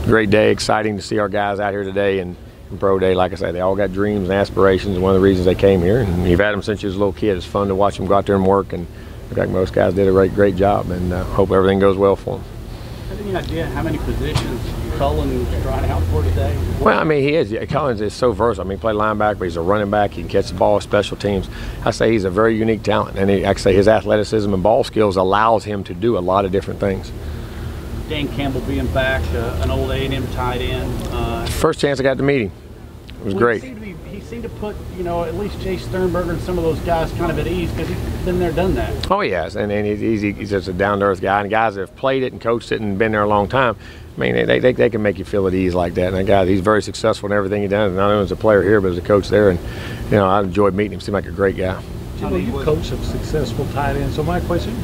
Great day, exciting to see our guys out here today and pro day. Like I say, they all got dreams and aspirations. One of the reasons they came here, and you've had them since you was a little kid. It's fun to watch them go out there and work, and look like most guys did a great job, and hope everything goes well for them. Any idea how many positions Cullen's trying out for today? Well, I mean, he is. Cullen is so versatile. I mean, he played linebacker, but he's a running back. He can catch the ball, special teams. I say he's a very unique talent, and I say his athleticism and ball skills allows him to do a lot of different things. Dan Campbell being back, an old A&M tight end. First chance I got to meet him. It was great. He seemed to put, at least Jay Sternberger and some of those guys kind of at ease because he's been there, done that. Oh, he has, and he's just a down-to-earth guy. And guys that have played it and coached it and been there a long time, I mean, they can make you feel at ease like that. And that guy, he's very successful in everything he does, not only as a player here, but as a coach there. And, I enjoyed meeting him. Seemed like a great guy. Jimbo, you coach some successful tight ends. So my question,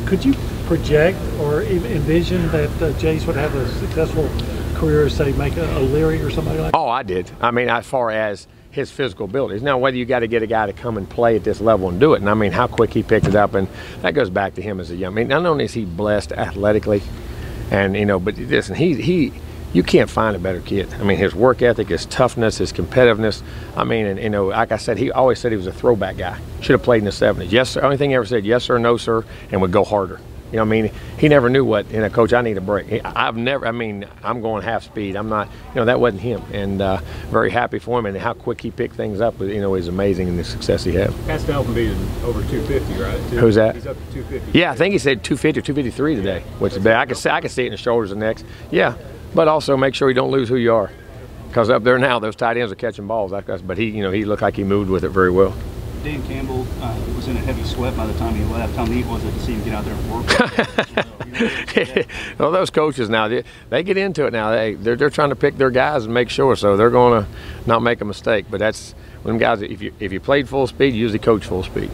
could you project or envision that Jace would have a successful career, say, make a Leary or somebody like that? Oh, I did. I mean, as far as his physical abilities. Now, whether you got to get a guy to come and play at this level and do it, and I mean, how quick he picked it up, and that goes back to him as a young. I mean, not only is he blessed athletically, and but listen, you can't find a better kid. I mean, his work ethic, his toughness, his competitiveness. I mean, and like I said, he always said he was a throwback guy. Should have played in the 70s. Yes, sir. Only thing he ever said, yes, sir, no, sir, and would go harder. I mean, he never knew what, coach, I need a break. I'm going half speed. I'm not, that wasn't him. And very happy for him, and how quick he picked things up, is amazing, in the success he had. Has to help him be over 250, right? Who's that? He's up to 250. Yeah, I think he said 250 or 253 today, which is bad. I can see it in the shoulders and necks. Yeah, but also make sure you don't lose who you are. Because up there now, those tight ends are catching balls. But he he looked like he moved with it very well. Dan Campbell was in a heavy sweat by the time he left. How neat was it to see him get out there and work? Well, those coaches now, they get into it now. They're trying to pick their guys and make sure, so they're going to not make a mistake. But that's when guys, if you played full speed, you usually coach full speed.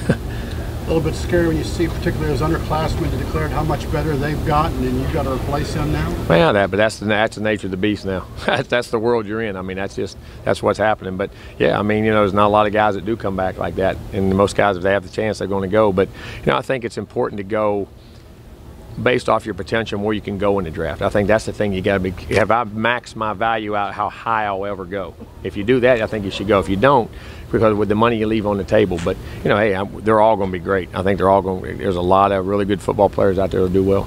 A little bit scary when you see, particularly as underclassmen, to declare how much better they've gotten, and you've got to replace them now. Well, but that's the nature of the beast now. That's the world you're in. I mean, that's what's happening. But yeah, I mean, there's not a lot of guys that do come back like that, and most guys, if they have the chance, they're going to go. But I think it's important to go based off your potential and where you can go in the draft. I think that's the thing you got to be. Have I maxed my value out how high I'll ever go? If you do that, I think you should go. If you don't, because with the money you leave on the table. But hey, they're all going to be great. I think they're all going. There's a lot of really good football players out there that do well.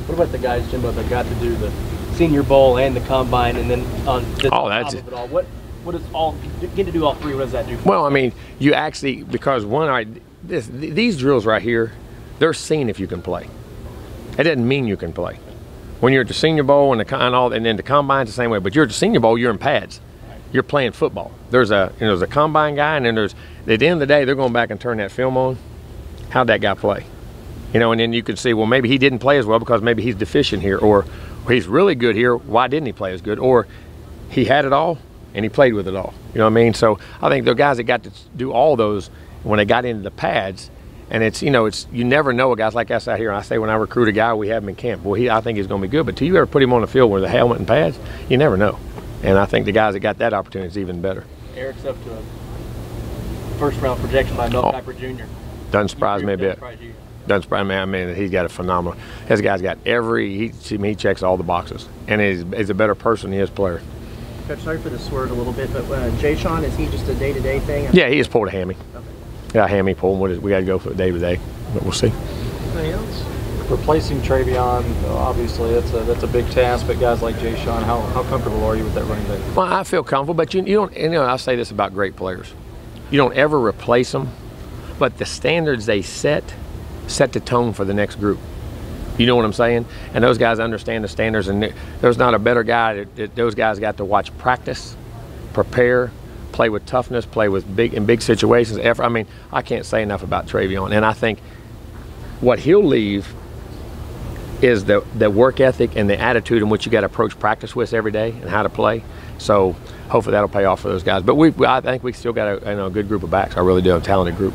What about the guys, Jimbo, that got to do the Senior Bowl and the Combine, and then on top of it all? What is all get to do all three? What does that do? Well, I mean, you actually, because these drills right here, they're seen if you can play. It doesn't mean you can play. When you're at the Senior Bowl and then the Combine's the same way. But you're at the Senior Bowl, you're in pads. You're playing football. There's a Combine guy, and then at the end of the day, they're going back and turn that film on. How'd that guy play? And then you can see, well, maybe he didn't play as well because maybe he's deficient here, or he's really good here. Why didn't he play as good? Or he had it all and he played with it all. You know what I mean? So I think the guys that got to do all those when they got into the pads. And it's you never know a guys like us out here. And I say when I recruit a guy, we have him in camp. Well, I think he's going to be good. But till you ever put him on the field with a helmet and pads, you never know. And I think the guys that got that opportunity is even better. Eric's up to a first-round projection by Mel Kiper Jr. Doesn't surprise me a bit. Doesn't surprise me. I mean, he's got a phenomenal. This guy's got he checks all the boxes, and he's a better person than he is player. Coach, sorry for the swerve a little bit, but Jay Sean, is he just a day-to-day thing? Yeah, he just pulled a hammy. Okay. Yeah, hammy pull. We got to go for day to day, but we'll see. Anything else? Replacing Travion, obviously that's a big task. But guys like Jay Sean, how comfortable are you with that running back? Well, I feel comfortable, but you don't. I say this about great players: you don't ever replace them, but the standards they set the tone for the next group. You know what I'm saying? And those guys understand the standards, and there's not a better guy. Those guys got to watch practice, prepare, play with toughness, play with big situations. I mean, I can't say enough about Travion, and I think what he'll leave is the work ethic and the attitude in which you got to approach practice with every day and how to play. So hopefully that'll pay off for those guys. But I think we still got a good group of backs. I really do, a talented group.